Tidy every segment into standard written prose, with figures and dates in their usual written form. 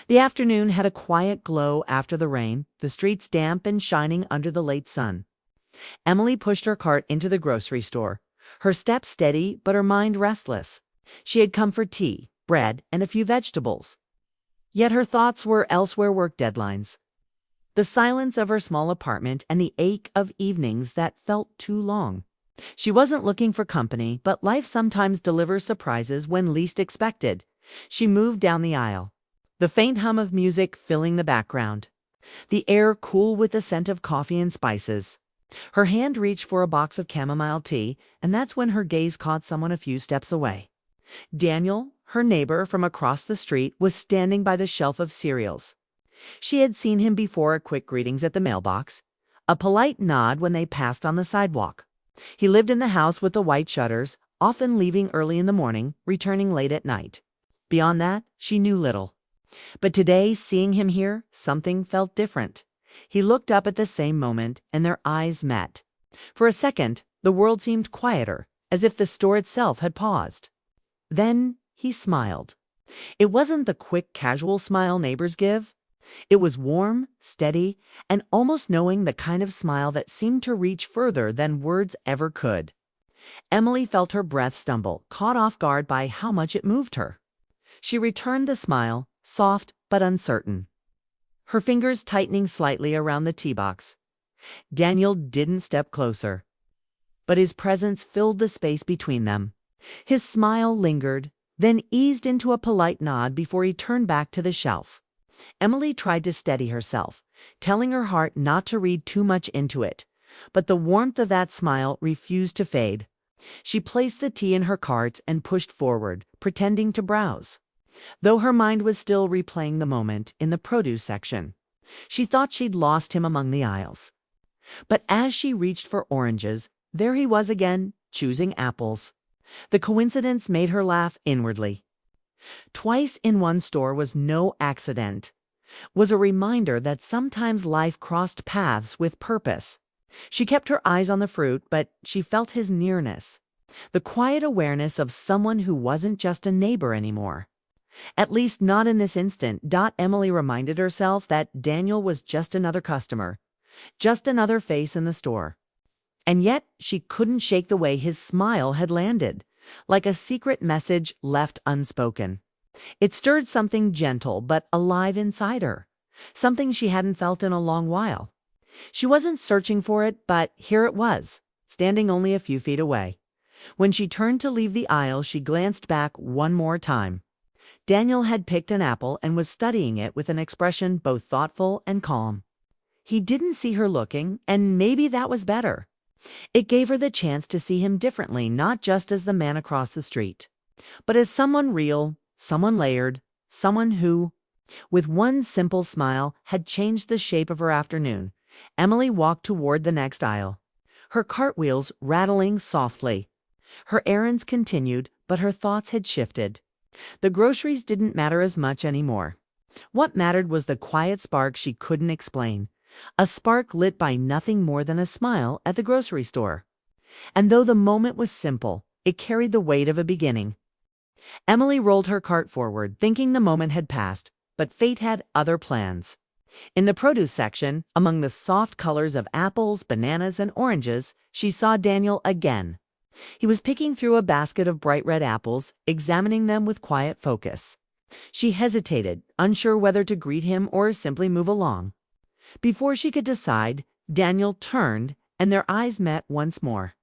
The afternoon had a quiet glow after the rain, the streets damp and shining under the late sun. Emily pushed her cart into the grocery store, her steps steady but her mind restless. She had come for tea, bread, and a few vegetables. Yet her thoughts were elsewhere: work deadlines, the silence of her small apartment, and the ache of evenings that felt too long. She wasn't looking for company, but life sometimes delivers surprises when least expected. She moved down the aisle, the faint hum of music filling the background, the air cool with the scent of coffee and spices. Her hand reached for a box of chamomile tea, and that's when her gaze caught someone a few steps away. Daniel, her neighbor from across the street, was standing by the shelf of cereals. She had seen him before: a quick greetings at the mailbox, a polite nod when they passed on the sidewalk. He lived in the house with the white shutters, often leaving early in the morning, returning late at night. Beyond that, she knew little. But today, seeing him here, something felt different. He looked up at the same moment, and their eyes met. For a second, the world seemed quieter, as if the store itself had paused. Then he smiled. It wasn't the quick, casual smile neighbors give. It was warm, steady, and almost knowing, the kind of smile that seemed to reach further than words ever could. Emily felt her breath stumble, caught off guard by how much it moved her. She returned the smile, soft but uncertain, her fingers tightening slightly around the tea box. Daniel didn't step closer, but his presence filled the space between them. His smile lingered, then eased into a polite nod before he turned back to the shelf. Emily tried to steady herself, telling her heart not to read too much into it, but the warmth of that smile refused to fade. She placed the tea in her cart and pushed forward, pretending to browse, though her mind was still replaying the moment in the produce section. She thought she'd lost him among the aisles. But as she reached for oranges, there he was again, choosing apples. The coincidence made her laugh inwardly. Twice in one store was no accident, was a reminder that sometimes life crossed paths with purpose. She kept her eyes on the fruit, but she felt his nearness, the quiet awareness of someone who wasn't just a neighbor anymore. At least not in this instant. Emily reminded herself that Daniel was just another customer, just another face in the store. And yet she couldn't shake the way his smile had landed, like a secret message left unspoken. It stirred something gentle but alive inside her, something she hadn't felt in a long while. She wasn't searching for it, but here it was, standing only a few feet away. When she turned to leave the aisle, she glanced back one more time. Daniel had picked an apple and was studying it with an expression both thoughtful and calm. He didn't see her looking, and maybe that was better. It gave her the chance to see him differently, not just as the man across the street, but as someone real, someone layered, someone who, with one simple smile, had changed the shape of her afternoon. Emily walked toward the next aisle, her cartwheels rattling softly. Her errands continued, but her thoughts had shifted. The groceries didn't matter as much anymore. What mattered was the quiet spark she couldn't explain. A spark lit by nothing more than a smile at the grocery store. And though the moment was simple, it carried the weight of a beginning. Emily rolled her cart forward, thinking the moment had passed, but fate had other plans. In the produce section, among the soft colors of apples, bananas, and oranges, she saw Daniel again. He was picking through a basket of bright red apples, examining them with quiet focus. She hesitated, unsure whether to greet him or simply move along. Before she could decide, Daniel turned, and their eyes met once more.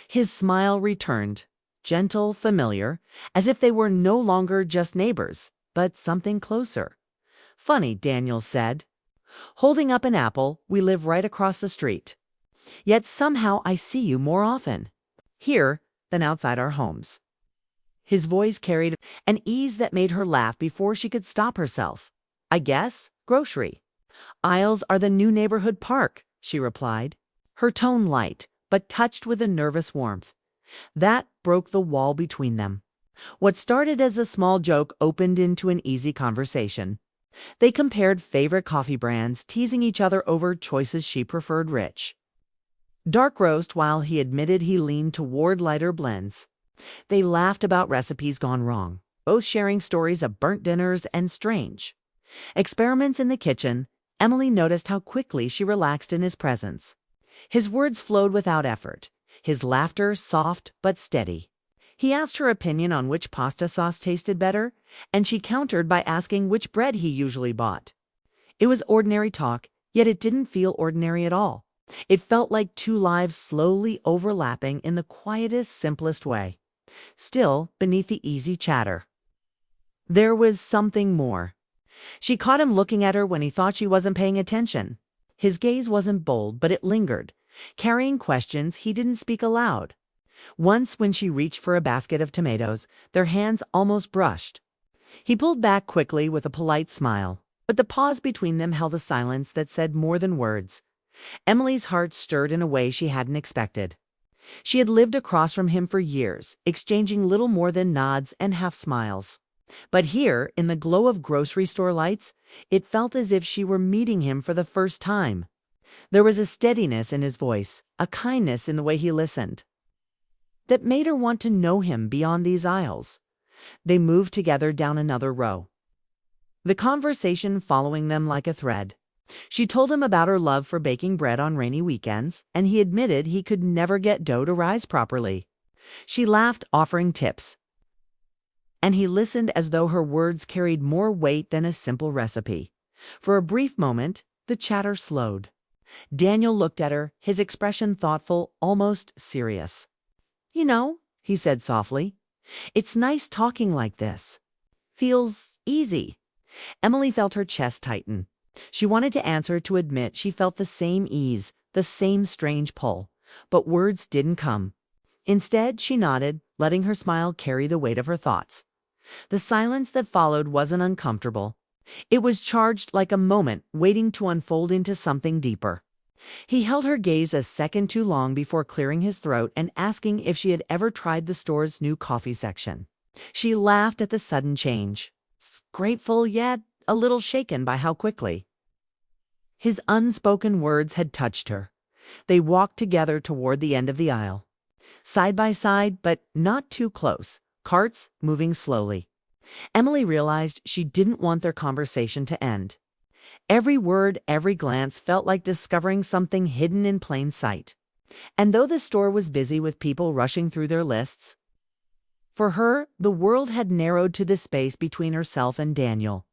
His smile returned, gentle, familiar, as if they were no longer just neighbors, but something closer. "Funny," Daniel said, holding up an apple, "we live right across the street. Yet somehow I see you more often here than outside our homes." His voice carried an ease that made her laugh before she could stop herself. "I guess, grocery aisles are the new neighborhood park," she replied, her tone light, but touched with a nervous warmth. That broke the wall between them. What started as a small joke opened into an easy conversation. They compared favorite coffee brands, teasing each other over choices she preferred: rich, dark roast, while he admitted he leaned toward lighter blends. They laughed about recipes gone wrong, both sharing stories of burnt dinners and strange, Experiments in the kitchen, Emily noticed how quickly she relaxed in his presence. His words flowed without effort, his laughter soft but steady. He asked her opinion on which pasta sauce tasted better, and she countered by asking which bread he usually bought. It was ordinary talk, yet it didn't feel ordinary at all. It felt like two lives slowly overlapping in the quietest, simplest way. Still, beneath the easy chatter, there was something more. She caught him looking at her when he thought she wasn't paying attention. His gaze wasn't bold, but it lingered, carrying questions he didn't speak aloud. Once, when she reached for a basket of tomatoes, their hands almost brushed. He pulled back quickly with a polite smile, but the pause between them held a silence that said more than words. Emily's heart stirred in a way she hadn't expected. She had lived across from him for years, exchanging little more than nods and half-smiles. But here, in the glow of grocery store lights, it felt as if she were meeting him for the first time. There was a steadiness in his voice, a kindness in the way he listened, that made her want to know him beyond these aisles. They moved together down another row, the conversation following them like a thread. She told him about her love for baking bread on rainy weekends, and he admitted he could never get dough to rise properly. She laughed, offering tips, and he listened as though her words carried more weight than a simple recipe. For a brief moment, the chatter slowed. Daniel looked at her, his expression thoughtful, almost serious. "You know," he said softly, "it's nice talking like this. Feels easy." Emily felt her chest tighten. She wanted to answer, to admit she felt the same ease, the same strange pull, but words didn't come. Instead, she nodded, letting her smile carry the weight of her thoughts. The silence that followed wasn't uncomfortable. It was charged, like a moment waiting to unfold into something deeper. He held her gaze a second too long before clearing his throat and asking if she had ever tried the store's new coffee section. She laughed at the sudden change, grateful yet a little shaken by how quickly. His unspoken words had touched her. They walked together toward the end of the aisle, side by side, but not too close, carts moving slowly. Emily realized she didn't want their conversation to end. Every word, every glance felt like discovering something hidden in plain sight. And though the store was busy with people rushing through their lists, for her, the world had narrowed to the space between herself and Daniel.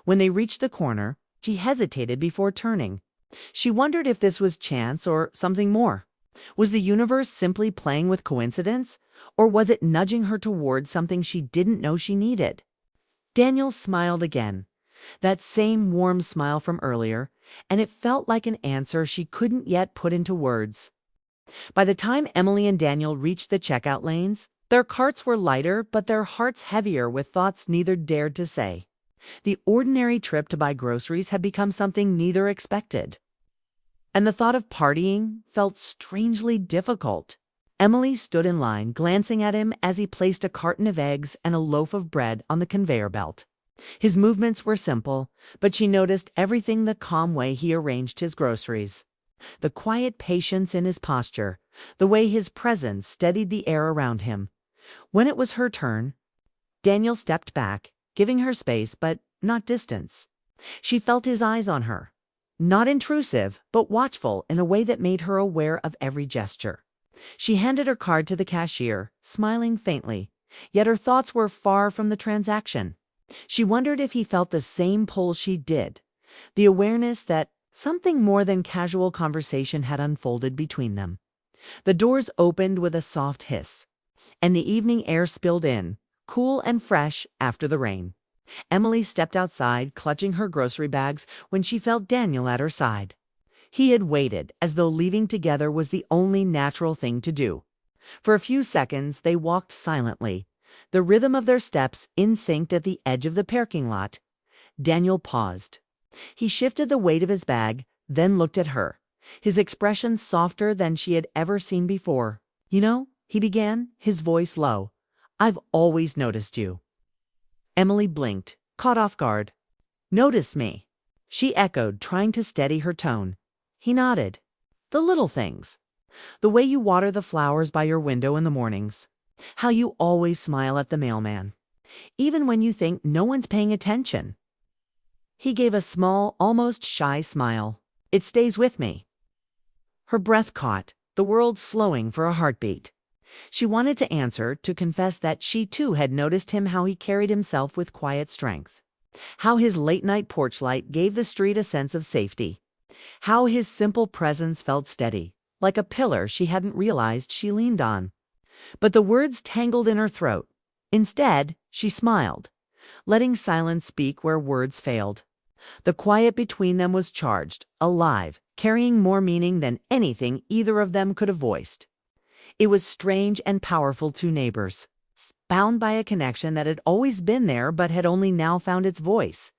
When they reached the corner, she hesitated before turning. She wondered if this was chance or something more. Was the universe simply playing with coincidence, or was it nudging her toward something she didn't know she needed? Daniel smiled again, that same warm smile from earlier, and it felt like an answer she couldn't yet put into words. By the time Emily and Daniel reached the checkout lanes, their carts were lighter, but their hearts heavier with thoughts neither dared to say. The ordinary trip to buy groceries had become something neither expected, and the thought of partying felt strangely difficult. Emily stood in line, glancing at him as he placed a carton of eggs and a loaf of bread on the conveyor belt. His movements were simple, but she noticed everything: the calm way he arranged his groceries, the quiet patience in his posture, the way his presence steadied the air around him. When it was her turn, Daniel stepped back, giving her space but not distance. She felt his eyes on her, not intrusive, but watchful in a way that made her aware of every gesture. She handed her card to the cashier, smiling faintly, yet her thoughts were far from the transaction. She wondered if he felt the same pull she did, the awareness that something more than casual conversation had unfolded between them. The doors opened with a soft hiss, and the evening air spilled in, cool and fresh after the rain. Emily stepped outside, clutching her grocery bags, when she felt Daniel at her side. He had waited, as though leaving together was the only natural thing to do. For a few seconds they walked silently, the rhythm of their steps in sync at the edge of the parking lot. Daniel paused. He shifted the weight of his bag, then looked at her, his expression softer than she had ever seen before. "You know," he began, his voice low, "I've always noticed you." Emily blinked, caught off guard. "Notice me?" she echoed, trying to steady her tone. He nodded. "The little things. The way you water the flowers by your window in the mornings. How you always smile at the mailman, even when you think no one's paying attention." He gave a small, almost shy smile. "It stays with me." Her breath caught, the world slowing for a heartbeat. She wanted to answer, to confess that she too had noticed him, how he carried himself with quiet strength. How his late-night porch light gave the street a sense of safety. How his simple presence felt steady, like a pillar she hadn't realized she leaned on. But the words tangled in her throat. Instead, she smiled, letting silence speak where words failed. The quiet between them was charged, alive, carrying more meaning than anything either of them could have voiced. It was strange and powerful, two neighbors, bound by a connection that had always been there but had only now found its voice.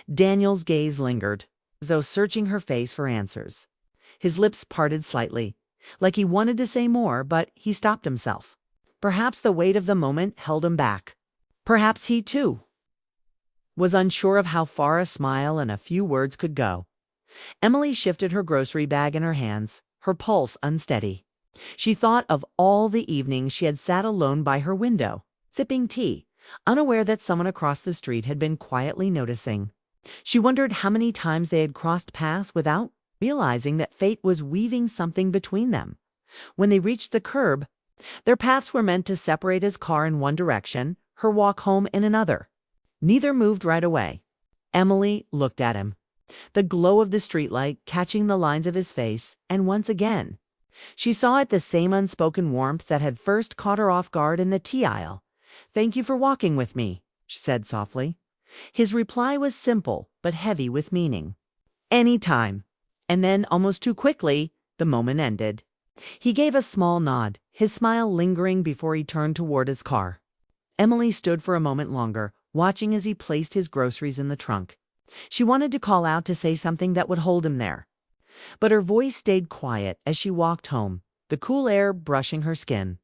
Daniel's gaze lingered, as though searching her face for answers. His lips parted slightly, like he wanted to say more, but he stopped himself. Perhaps the weight of the moment held him back. Perhaps he, too, was unsure of how far a smile and a few words could go. Emily shifted her grocery bag in her hands, her pulse unsteady. She thought of all the evenings she had sat alone by her window, sipping tea, unaware that someone across the street had been quietly noticing. She wondered how many times they had crossed paths without realizing that fate was weaving something between them. When they reached the curb, their paths were meant to separate, his car in one direction, her walk home in another. Neither moved right away. Emily looked at him, the glow of the streetlight catching the lines of his face, and once again she saw it, the same unspoken warmth that had first caught her off guard in the tea aisle. "Thank you for walking with me," she said softly. His reply was simple but heavy with meaning. "Any time." And then, almost too quickly, the moment ended. He gave a small nod, his smile lingering before he turned toward his car. Emily stood for a moment longer, watching as he placed his groceries in the trunk. She wanted to call out, to say something that would hold him there. But her voice stayed quiet as she walked home, the cool air brushing her skin.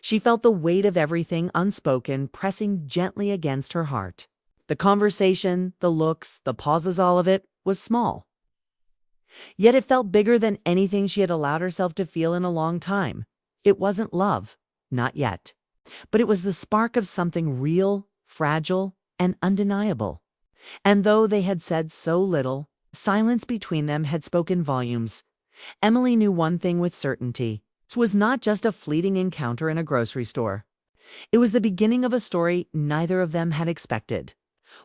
She felt the weight of everything unspoken pressing gently against her heart. The conversation, the looks, the pauses, all of it was small. Yet it felt bigger than anything she had allowed herself to feel in a long time. It wasn't love, not yet. But it was the spark of something real, fragile, and undeniable. And though they had said so little, silence between them had spoken volumes. Emily knew one thing with certainty. This was not just a fleeting encounter in a grocery store. It was the beginning of a story neither of them had expected.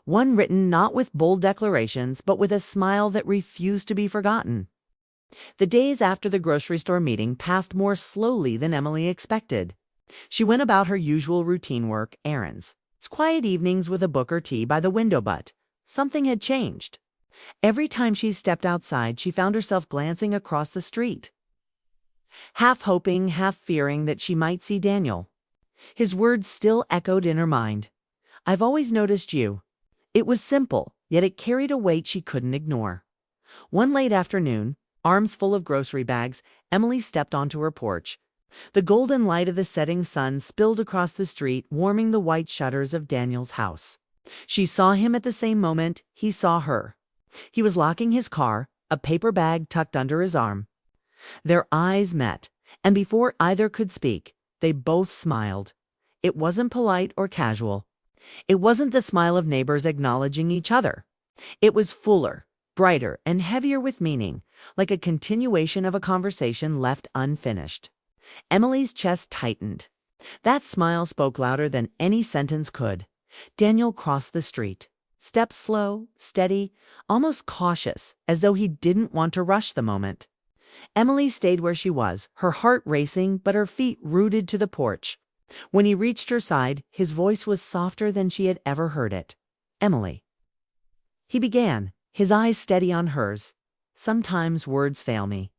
One written not with bold declarations, but with a smile that refused to be forgotten. The days after the grocery store meeting passed more slowly than Emily expected. She went about her usual routine work, errands, quiet evenings with a book or tea by the window, but something had changed. Every time she stepped outside, she found herself glancing across the street, half hoping, half fearing that she might see Daniel. His words still echoed in her mind. "I've always noticed you." It was simple, yet it carried a weight she couldn't ignore. One late afternoon, arms full of grocery bags, Emily stepped onto her porch. The golden light of the setting sun spilled across the street, warming the white shutters of Daniel's house. She saw him at the same moment he saw her. He was locking his car, a paper bag tucked under his arm. Their eyes met, and before either could speak, they both smiled. It wasn't polite or casual. It wasn't the smile of neighbors acknowledging each other. It was fuller, brighter, and heavier with meaning, like a continuation of a conversation left unfinished. Emily's chest tightened. That smile spoke louder than any sentence could. Daniel crossed the street, steps slow, steady, almost cautious, as though he didn't want to rush the moment. Emily stayed where she was, her heart racing but her feet rooted to the porch. When he reached her side, his voice was softer than she had ever heard it. "Emily," he began, his eyes steady on hers. "Sometimes words fail me,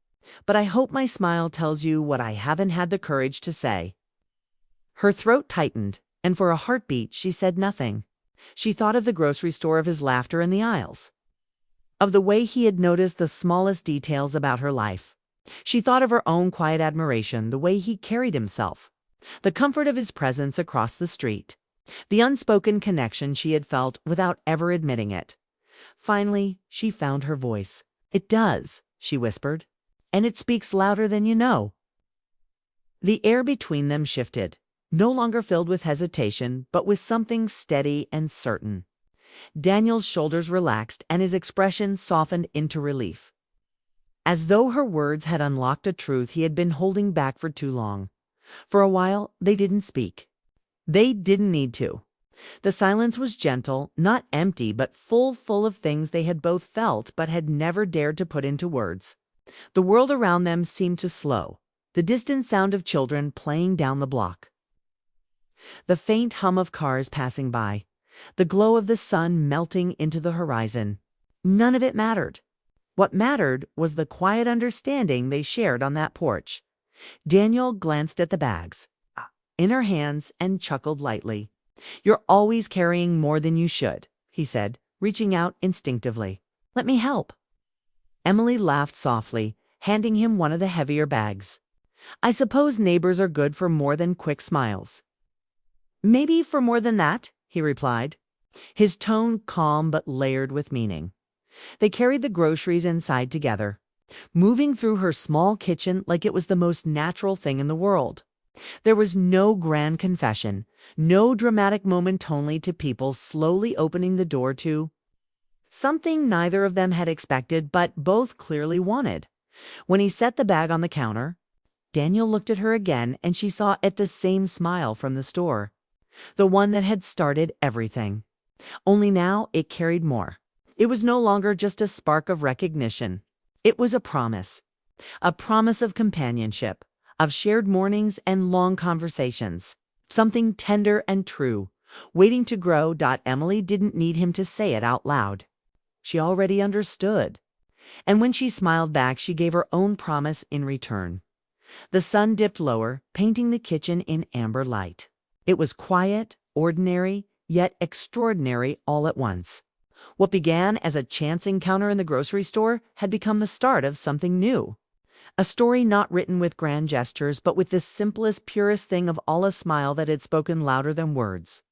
but I hope my smile tells you what I haven't had the courage to say." Her throat tightened, and for a heartbeat she said nothing. She thought of the grocery store, of his laughter in the aisles, of the way he had noticed the smallest details about her life. She thought of her own quiet admiration, the way he carried himself, the comfort of his presence across the street, the unspoken connection she had felt without ever admitting it. Finally, she found her voice. "It does," she whispered, "and it speaks louder than you know." The air between them shifted, no longer filled with hesitation, but with something steady and certain. Daniel's shoulders relaxed and his expression softened into relief, as though her words had unlocked a truth he had been holding back for too long. For a while, they didn't speak. They didn't need to. The silence was gentle, not empty, but full of things they had both felt but had never dared to put into words. The world around them seemed to slow, the distant sound of children playing down the block, the faint hum of cars passing by, the glow of the sun melting into the horizon. None of it mattered. What mattered was the quiet understanding they shared on that porch. Daniel glanced at the bags in her hands and chuckled lightly. "You're always carrying more than you should," he said, reaching out instinctively. "Let me help." Emily laughed softly, handing him one of the heavier bags. "I suppose neighbors are good for more than quick smiles." "Maybe for more than that," he replied, his tone calm but layered with meaning. They carried the groceries inside together, moving through her small kitchen like it was the most natural thing in the world. There was no grand confession, no dramatic moment, only to people slowly opening the door to something neither of them had expected but both clearly wanted. When he set the bag on the counter, Daniel looked at her again and she saw it the same smile from the store, the one that had started everything. Only now it carried more. It was no longer just a spark of recognition. It was a promise of companionship, of shared mornings and long conversations, something tender and true, waiting to grow. Emily didn't need him to say it out loud. She already understood. And when she smiled back, she gave her own promise in return. The sun dipped lower, painting the kitchen in amber light. It was quiet, ordinary, yet extraordinary all at once. What began as a chance encounter in the grocery store had become the start of something new. A story not written with grand gestures, but with the simplest, purest thing of all, a smile that had spoken louder than words.